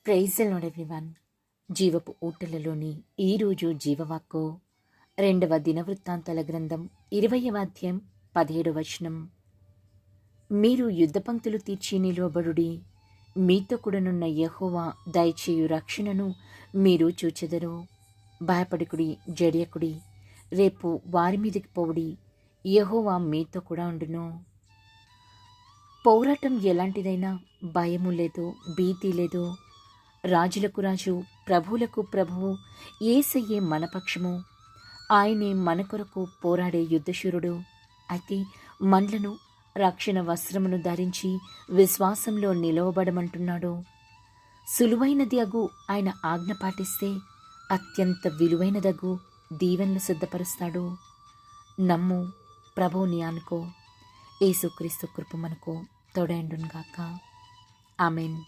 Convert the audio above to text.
Praise the lord everyone. జీవపు ఊటలలోని ఈరోజు జీవవాక్కు 2వ దినవృత్తాంతాల గ్రంథం 20వ అధ్యాయం 17వ వచనం. మీరు యుద్ధ పంక్తులు తీర్చి నిలువబడుడి, మీతో కూడనున్న యెహోవా దయచేయు రక్షణను మీరు చూచెదరు. భయపడకుడి, జడియకుడి, రేపు వారి మీదకి పోవుడి, యెహోవా మీతో కూడా ఉండును. పోరాటం ఎలాంటిదైనా భయము లేదు, భీతి లేదు. రాజులకు రాజు, ప్రభువులకు ప్రభువు యేసయ్యే మన పక్షము. ఆయనే మన కొరకు పోరాడే యుద్ధశూరుడు. అయితే మనలను రక్షణ వస్త్రమును ధరించి విశ్వాసంలో నిలవబడమంటున్నాడు. సులువైనది అగు ఆయన ఆజ్ఞ పాటిస్తే అత్యంత విలువైనదగు దీవెనలు సిద్ధపరుస్తాడు. నమ్ము, ప్రభువుని అనుకో. యేసుక్రీస్తు కృప మనకు తోడైండును గాక. ఆమేన్.